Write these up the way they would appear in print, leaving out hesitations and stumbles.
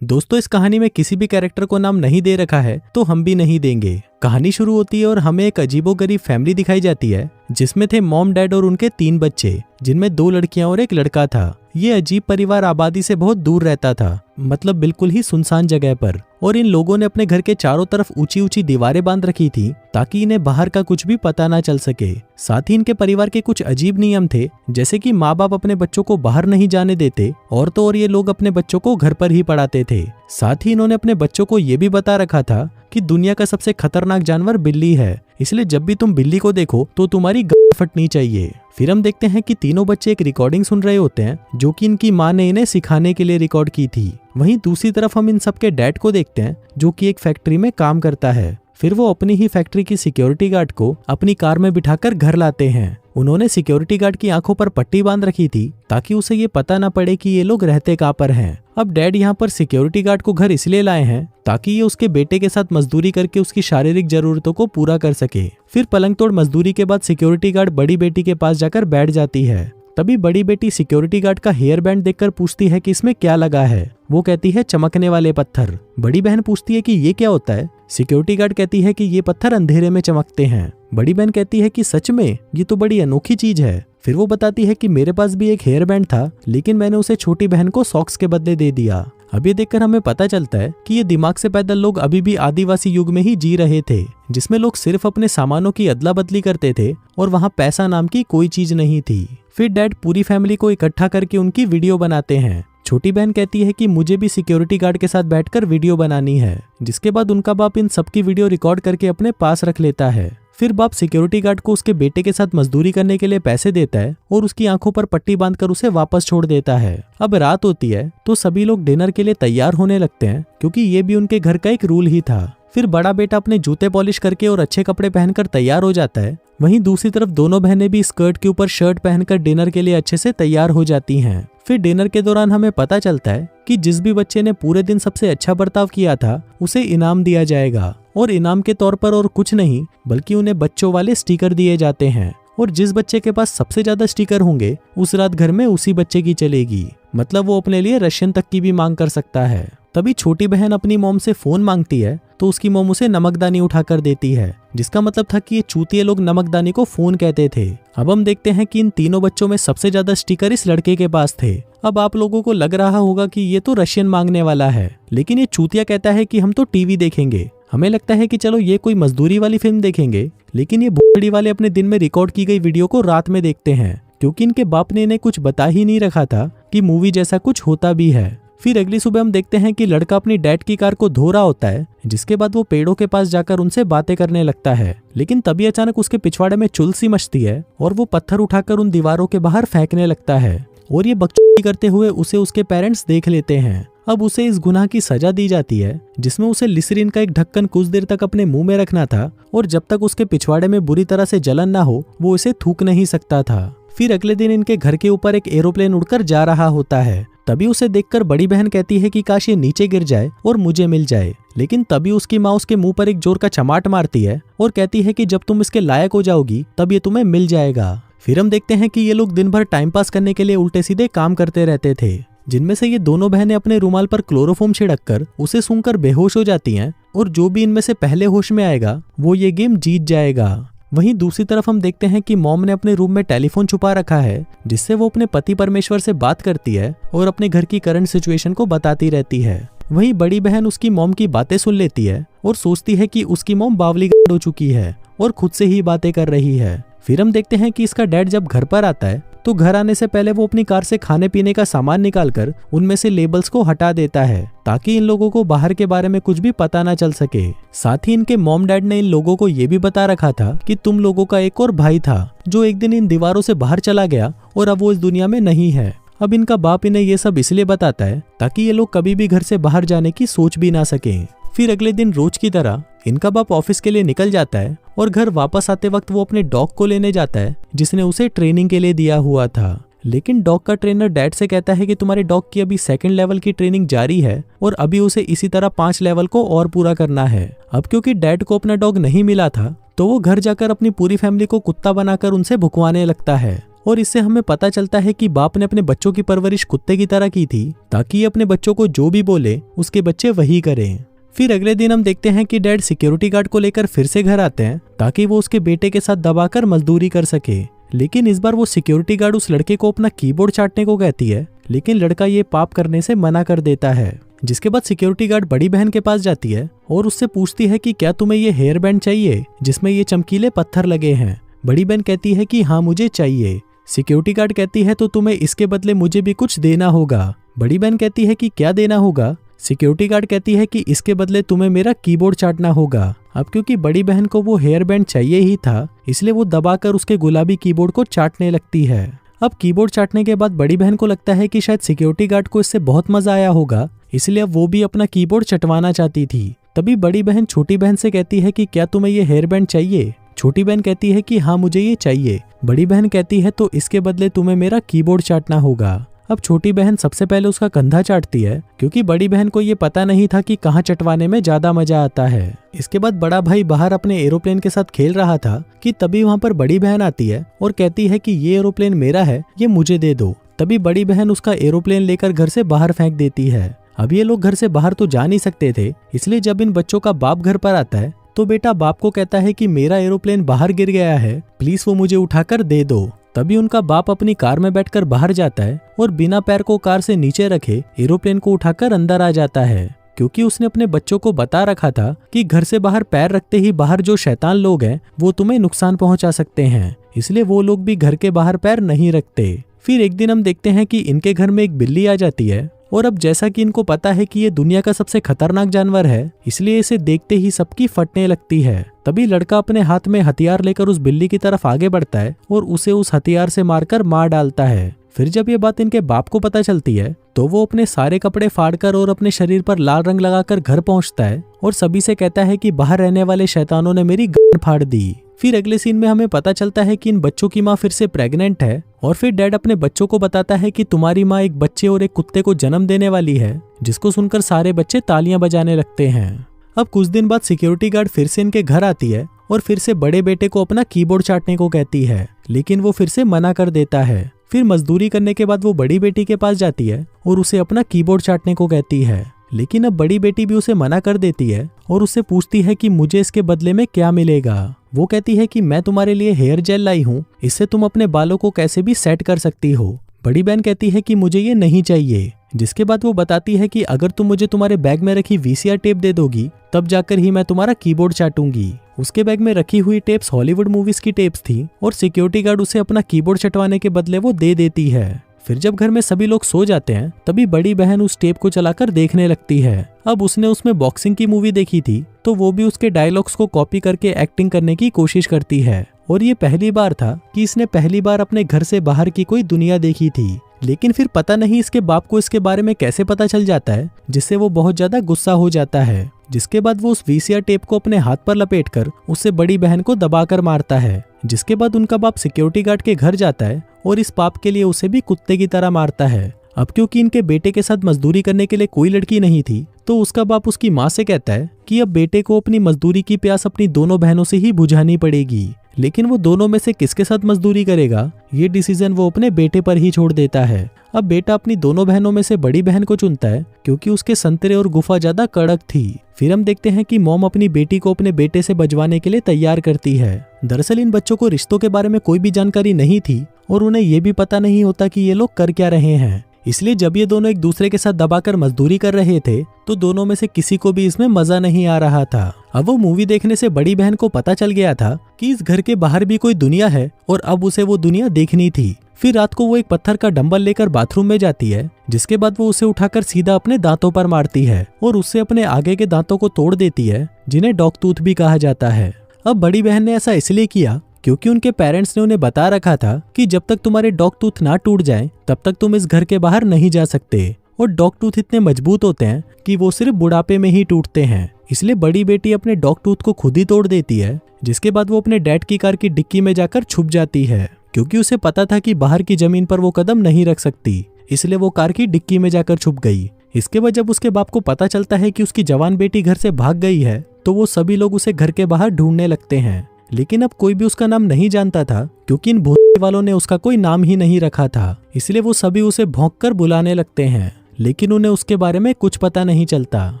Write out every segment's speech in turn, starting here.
दोस्तों, इस कहानी में किसी भी कैरेक्टर को नाम नहीं दे रखा है तो हम भी नहीं देंगे। कहानी शुरू होती है और हमें एक अजीबोगरीब फैमिली दिखाई जाती है जिसमें थे मॉम, डैड और उनके 3 बच्चे, जिनमें 2 लड़कियां और एक लड़का था। ये अजीब परिवार आबादी से बहुत दूर रहता था, मतलब बिल्कुल ही सुनसान जगह पर, और इन लोगों ने अपने घर के चारों तरफ ऊंची ऊंची दीवारें बांध रखी थी ताकि इन्हें बाहर का कुछ भी पता ना चल सके। साथ ही इनके परिवार के कुछ अजीब नियम थे, जैसे कि माँ बाप अपने बच्चों को बाहर नहीं जाने देते और तो और ये लोग अपने बच्चों को घर पर ही पढ़ाते थे। साथ ही इन्होंने अपने बच्चों को ये भी बता रखा था कि दुनिया का सबसे खतरनाक जानवर बिल्ली है, इसलिए जब भी तुम बिल्ली को देखो तो तुम्हारी गांड फटनी चाहिए। फिर हम देखते हैं कि तीनों बच्चे एक रिकॉर्डिंग सुन रहे होते हैं जो कि इनकी माँ ने इन्हें सिखाने के लिए रिकॉर्ड की थी। वहीं दूसरी तरफ हम इन सबके डैड को देखते हैं जो कि एक फैक्ट्री में काम करता है। फिर वो अपनी ही फैक्ट्री की सिक्योरिटी गार्ड को अपनी कार में बिठाकर घर लाते हैं। उन्होंने सिक्योरिटी गार्ड की आंखों पर पट्टी बांध रखी थी ताकि उसे ये पता न पड़े कि ये लोग रहते कहाँ पर हैं। अब डैड यहाँ पर सिक्योरिटी गार्ड को घर इसलिए लाए हैं ताकि ये उसके बेटे के साथ मजदूरी करके उसकी शारीरिक जरूरतों को पूरा कर सके। फिर पलंग तोड़ मजदूरी के बाद सिक्योरिटी गार्ड बड़ी बेटी के पास जाकर बैठ जाती है। तभी बड़ी बेटी सिक्योरिटी गार्ड का हेयर बैंड देखकर पूछती है कि इसमें क्या लगा है। वो कहती है चमकने वाले पत्थर। बड़ी बहन पूछती है कि ये क्या होता है। सिक्योरिटी गार्ड कहती है कि ये पत्थर अंधेरे में चमकते हैं। बड़ी बहन कहती है कि सच में, ये तो बड़ी अनोखी चीज है। फिर वो बताती है कि मेरे पास भी एक हेयर बैंड था, लेकिन मैंने उसे छोटी बहन को सॉक्स के बदले दे दिया। अब ये देखकर हमें पता चलता है कि ये दिमाग से पैदल लोग अभी भी आदिवासी युग में ही जी रहे थे, जिसमें लोग सिर्फ अपने सामानों की अदला बदली करते थे और वहाँ पैसा नाम की कोई चीज नहीं थी। फिर डैड पूरी फैमिली को इकट्ठा करके उनकी वीडियो बनाते हैं। छोटी बहन कहती है कि मुझे भी सिक्योरिटी गार्ड के साथ बैठकर वीडियो बनानी है, जिसके बाद उनका बाप इन सबकी वीडियो रिकॉर्ड करके अपने पास रख लेता है। फिर बाप सिक्योरिटी गार्ड को उसके बेटे के साथ मजदूरी करने के लिए पैसे देता है और उसकी आंखों पर पट्टी बांधकर उसे वापस छोड़ देता है। अब रात होती है तो सभी लोग डिनर के लिए तैयार होने लगते हैं, क्योंकि ये भी उनके घर का एक रूल ही था। फिर बड़ा बेटा अपने जूते पॉलिश करके और अच्छे कपड़े पहनकर तैयार हो जाता है। वहीं दूसरी तरफ दोनों बहनें भी स्कर्ट के ऊपर शर्ट पहनकर डिनर के लिए अच्छे से तैयार हो जाती हैं। फिर डिनर के दौरान हमें पता चलता है कि जिस भी बच्चे ने पूरे दिन सबसे अच्छा बर्ताव किया था उसे इनाम दिया जाएगा, और इनाम के तौर पर और कुछ नहीं बल्कि उन्हें बच्चों वाले स्टिकर दिए जाते हैं, और जिस बच्चे के पास सबसे ज्यादा स्टिकर होंगे उस रात घर में उसी बच्चे की चलेगी। मतलब वो अपने लिए रशियन तक की भी मांग कर सकता है। तभी छोटी बहन अपनी मॉम से फोन मांगती है तो उसकी मॉम उसे नमकदानी उठाकर देती है, जिसका मतलब था कि ये चूतिए लोग नमकदानी को फोन कहते थे। अब हम देखते हैं कि इन तीनों बच्चों में सबसे ज्यादा स्टिकर इस लड़के के पास थे। अब आप लोगों को लग रहा होगा कि ये तो रशियन मांगने वाला है, लेकिन ये चूतिया कहता है कि हम तो टीवी देखेंगे। हमें लगता है कि चलो ये कोई मजदूरी वाली फिल्म देखेंगे, लेकिन ये भोसड़ी वाले अपने दिन में रिकॉर्ड की गई वीडियो को रात में देखते हैं, क्योंकि इनके बाप ने इन्हें कुछ बता ही नहीं रखा था कि मूवी जैसा कुछ होता भी है। फिर अगली सुबह हम देखते हैं कि लड़का अपनी डैड की कार को धो रहा होता है, जिसके बाद वो पेड़ों के पास जाकर उनसे बातें करने लगता है। लेकिन तभी अचानक उसके पिछवाड़े में चुल सी मचती है और वो पत्थर उठाकर उन दीवारों के बाहर फेंकने लगता है, और ये बकचोदी करते हुए उसे उसके पेरेंट्स देख लेते हैं। अब उसे इस गुनाह की सजा दी जाती है, जिसमें उसे लिसरीन का एक ढक्कन कुछ देर तक अपने मुंह में रखना था, और जब तक उसके पिछवाड़े में बुरी तरह से जलन ना हो वो इसे थूक नहीं सकता था। फिर अगले दिन इनके घर के ऊपर एक एरोप्लेन उड़कर जा रहा होता है। तभी उसे देखकर बड़ी बहन कहती है कि काश ये नीचे गिर जाए और मुझे मिल जाए, लेकिन तभी उसकी माँ उसके मुंह पर एक जोर का चमाट मारती है और कहती है कि जब तुम इसके लायक हो जाओगी तब ये तुम्हें मिल जाएगा। फिर हम देखते हैं कि ये लोग दिन भर टाइम पास करने के लिए उल्टे सीधे काम करते रहते थे, जिनमें से ये दोनों बहनें अपने रुमाल पर क्लोरोफॉर्म छिड़ककर उसे सूंघकर बेहोश हो जाती हैं, और जो भी इनमें से पहले होश में आएगा वो ये गेम जीत जाएगा। वहीं दूसरी तरफ हम देखते हैं कि मॉम ने अपने रूम में टेलीफोन छुपा रखा है, जिससे वो अपने पति परमेश्वर से बात करती है और अपने घर की करंट सिचुएशन को बताती रहती है। वहीं बड़ी बहन उसकी मॉम की बातें सुन लेती है और सोचती है कि उसकी मॉम बावली हो चुकी है और खुद से ही बातें कर रही है। फिर हम देखते हैं कि इसका डैड जब घर पर आता है तो घर आने से पहले वो अपनी कार से खाने पीने का सामान निकालकर उनमें से लेबल्स को हटा देता है, ताकि इन लोगों को बाहर के बारे में कुछ भी पता ना चल सके। साथ ही इनके मॉम डैड ने इन लोगों को ये भी बता रखा था कि तुम लोगों का एक और भाई था जो एक दिन इन दीवारों से बाहर चला गया और अब वो इस दुनिया में नहीं है। अब इनका बाप इन्हें ये सब इसलिए बताता है ताकि ये लोग कभी भी घर से बाहर जाने की सोच भी ना सकें। फिर अगले दिन रोज की तरह इनका बाप ऑफिस के लिए निकल जाता है और घर वापस आते वक्त वो अपने डॉग को लेने जाता है जिसने उसे ट्रेनिंग के लिए दिया हुआ था। लेकिन डॉग का ट्रेनर डैड से कहता है कि तुम्हारे डॉग की अभी 2nd लेवल की ट्रेनिंग जारी है और अभी उसे इसी तरह 5 लेवल को और पूरा करना है। अब क्योंकि डैड को अपना डॉग नहीं मिला था तो वो घर जाकर अपनी पूरी फैमिली को कुत्ता बनाकर उनसे भुकवाने लगता है। और इससे हमें पता चलता है कि बाप ने अपने बच्चों की परवरिश कुत्ते की तरह की थी ताकि अपने बच्चों को जो भी बोले उसके बच्चे वही करें। फिर अगले दिन हम देखते हैं कि डैड सिक्योरिटी गार्ड को लेकर फिर से घर आते हैं ताकि वो उसके बेटे के साथ दबाकर मजदूरी कर सके। लेकिन इस बार वो सिक्योरिटी गार्ड उस लड़के को अपना कीबोर्ड चाटने को कहती है, लेकिन लड़का ये पाप करने से मना कर देता है। जिसके बाद सिक्योरिटी गार्ड बड़ी बहन के पास जाती है और उससे पूछती है कि क्या तुम्हें ये हेयर बैंड चाहिए जिसमें ये चमकीले पत्थर लगे हैं। बड़ी बहन कहती है कि हाँ मुझे चाहिए। सिक्योरिटी गार्ड कहती है तो तुम्हें इसके बदले मुझे भी कुछ देना होगा। बड़ी बहन कहती है कि क्या देना होगा। सिक्योरिटी गार्ड कहती है कि इसके बदले तुम्हें मेरा कीबोर्ड चाटना होगा। अब क्योंकि बड़ी बहन को वो हेयर बैंड चाहिए ही था इसलिए वो दबाकर उसके गुलाबी कीबोर्ड को चाटने लगती है। अब कीबोर्ड चाटने के बाद बड़ी बहन को लगता है कि शायद सिक्योरिटी गार्ड को इससे बहुत मजा आया होगा, इसलिए अब वो भी अपना कीबोर्ड चटवाना चाहती थी। तभी बड़ी बहन छोटी बहन से कहती है कि क्या तुम्हें ये हेयर बैंड चाहिए। छोटी बहन कहती है कि हाँ मुझे ये चाहिए। बड़ी बहन कहती है तो इसके बदले तुम्हें मेरा कीबोर्ड चाटना होगा। अब छोटी बहन सबसे पहले उसका कंधा चाटती है क्योंकि बड़ी बहन को ये पता नहीं था कि कहाँ चटवाने में ज्यादा मजा आता है। इसके बाद बड़ा भाई बाहर अपने एरोप्लेन के साथ खेल रहा था कि तभी वहाँ पर बड़ी बहन आती है और कहती है कि ये एरोप्लेन मेरा है, ये मुझे दे दो। तभी बड़ी बहन उसका एरोप्लेन लेकर घर से बाहर फेंक देती है। अब ये लोग घर से बाहर तो जा नहीं सकते थे, इसलिए जब इन बच्चों का बाप घर पर आता है तो बेटा बाप को कहता है कि मेरा एरोप्लेन बाहर गिर गया है, प्लीज वो मुझे उठाकर दे दो। तभी उनका बाप अपनी कार में बैठकर बाहर जाता है और बिना पैर को कार से नीचे रखे एरोप्लेन को उठाकर अंदर आ जाता है, क्योंकि उसने अपने बच्चों को बता रखा था कि घर से बाहर पैर रखते ही बाहर जो शैतान लोग हैं वो तुम्हें नुकसान पहुंचा सकते हैं, इसलिए वो लोग भी घर के बाहर पैर नहीं रखते। फिर एक दिन हम देखते हैं कि इनके घर में एक बिल्ली आ जाती है और अब जैसा कि इनको पता है कि ये दुनिया का सबसे खतरनाक जानवर है, इसलिए इसे देखते ही सबकी फटने लगती है। तभी लड़का अपने हाथ में हथियार लेकर उस बिल्ली की तरफ आगे बढ़ता है और उसे उस हथियार से मारकर मार डालता है। फिर जब ये बात इनके बाप को पता चलती है तो वो अपने सारे कपड़े फाड़कर और अपने शरीर पर लाल रंग लगाकर घर पहुंचता है और सभी से कहता है कि बाहर रहने वाले शैतानों ने मेरी गांड फाड़ दी। फिर अगले सीन में हमें पता चलता है कि इन बच्चों की माँ फिर से प्रेग्नेंट है और फिर डैड अपने बच्चों को बताता है कि तुम्हारी माँ एक बच्चे और एक कुत्ते को जन्म देने वाली है, जिसको सुनकर सारे बच्चे तालियां बजाने लगते हैं। अब कुछ दिन बाद सिक्योरिटी गार्ड फिर से इनके घर आती है और फिर से बड़े बेटे को अपना कीबोर्ड चाटने को कहती है, लेकिन वो फिर से मना कर देता है। फिर मजदूरी करने के बाद वो बड़ी बेटी के पास जाती है और उसे अपना कीबोर्ड चाटने को कहती है, लेकिन अब बड़ी बेटी भी उसे मना कर देती है और उससे पूछती है कि मुझे इसके बदले में क्या मिलेगा। वो कहती है कि मैं तुम्हारे लिए हेयर जेल लाई हूँ, इससे तुम अपने बालों को कैसे भी सेट कर सकती हो। बड़ी बहन कहती है कि मुझे ये नहीं चाहिए, जिसके बाद वो बताती है कि अगर तुम मुझे तुम्हारे बैग में रखी VCR टेप दे दोगी तब जाकर ही मैं तुम्हारा कीबोर्ड चाटूंगी। उसके बैग में रखी हुई टेप्स हॉलीवुड मूवीज की टेप्स थी और सिक्योरिटी गार्ड उसे अपना कीबोर्ड चटवाने के बदले वो दे देती है। फिर जब घर में सभी लोग सो जाते हैं तभी बड़ी बहन उस टेप को चलाकर देखने लगती है। अब उसने उसमें बॉक्सिंग की मूवी देखी थी तो वो भी उसके डायलॉग्स को कॉपी करके एक्टिंग करने की कोशिश करती है और ये पहली बार था कि इसने पहली बार अपने घर से बाहर की कोई दुनिया देखी थी। लेकिन फिर पता नहीं इसके बाप को इसके बारे में कैसे पता चल जाता है, जिससे वो बहुत ज्यादा गुस्सा हो जाता है। जिसके बाद वो उस VCR टेप को अपने हाथ पर लपेटकर उससे बड़ी बहन को दबाकर मारता है। जिसके बाद उनका बाप सिक्योरिटी गार्ड के घर जाता है और इस पाप के लिए उसे भी कुत्ते की तरह मारता है। अब क्योंकि इनके बेटे के साथ मजदूरी करने के लिए कोई लड़की नहीं थी तो उसका बाप उसकी माँ से कहता है कि अब बेटे को अपनी मजदूरी की प्यास अपनी दोनों बहनों से ही बुझानी पड़ेगी। लेकिन वो दोनों में से किसके साथ मजदूरी करेगा ये डिसीजन वो अपने बेटे पर ही छोड़ देता है। अब बेटा अपनी दोनों बहनों में से बड़ी बहन को चुनता है क्योंकि उसके संतरे और गुफा ज्यादा कड़क थी। फिर हम देखते हैं कि मॉम अपनी बेटी को अपने बेटे से बजवाने के लिए तैयार करती है। दरअसल इन बच्चों को रिश्तों के बारे में कोई भी जानकारी नहीं थी और उन्हें ये भी पता नहीं होता कि ये लोग कर क्या रहे हैं, इसलिए जब ये दोनों एक दूसरे के साथ दबाकर मजदूरी कर रहे थे तो दोनों में से किसी को भी इसमें मजा नहीं आ रहा था। अब वो मूवी देखने से बड़ी बहन को पता चल गया था कि इस घर के बाहर भी कोई दुनिया है और अब उसे वो दुनिया देखनी थी। फिर रात को वो एक पत्थर का डंबल लेकर बाथरूम में जाती है, जिसके बाद वो उसे उठाकर सीधा अपने दांतों पर मारती है और उससे अपने आगे के दांतों को तोड़ देती है, जिन्हें डॉग टूथ भी कहा जाता है। अब बड़ी बहन ने ऐसा इसलिए किया क्योंकि उनके पेरेंट्स ने उन्हें बता रखा था कि जब तक तुम्हारे डॉग टूथ ना टूट जाए तब तक तुम इस घर के बाहर नहीं जा सकते। और डॉग टूथ इतने मजबूत होते हैं कि वो सिर्फ बुढ़ापे में ही टूटते हैं। इसलिए बड़ी बेटी अपने डॉग टूथ को खुद ही तोड़ देती है, जिसके बाद वो अपने डैड की कार की डिक्की में जाकर छुप जाती है, क्योंकि उसे पता था कि बाहर की जमीन पर वो कदम नहीं रख सकती। इसलिए वो कार की डिक्की में जाकर छुप गई। इसके बाद जब उसके बाप को पता चलता है कि उसकी जवान बेटी घर से भाग गई है तो वो सभी लोग उसे घर के बाहर ढूंढने लगते हैं। लेकिन अब कोई भी उसका नाम नहीं जानता था, क्योंकि इन भूत वालों ने उसका कोई नाम ही नहीं रखा था। इसलिए वो सभी उसे भौंक कर बुलाने लगते हैं, लेकिन उन्हें उसके बारे में कुछ पता नहीं चलता।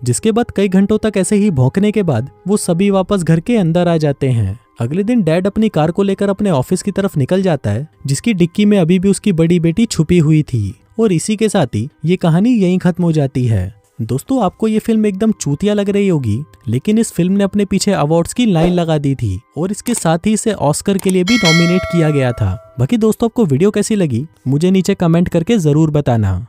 जिसके बाद कई घंटों तक ऐसे ही भौंकने के बाद वो सभी वापस घर के अंदर आ जाते हैं। अगले दिन डैड अपनी कार को लेकर अपने ऑफिस की तरफ निकल जाता है, जिसकी डिक्की में अभी भी उसकी बड़ी बेटी छुपी हुई थी। और इसी के साथ ही ये कहानी यहीं खत्म हो जाती है। दोस्तों, आपको ये फिल्म एकदम चूतिया लग रही होगी, लेकिन इस फिल्म ने अपने पीछे अवार्ड्स की लाइन लगा दी थी और इसके साथ ही इसे ऑस्कर के लिए भी नॉमिनेट किया गया था। बाकी दोस्तों, आपको वीडियो कैसी लगी मुझे नीचे कमेंट करके जरूर बताना।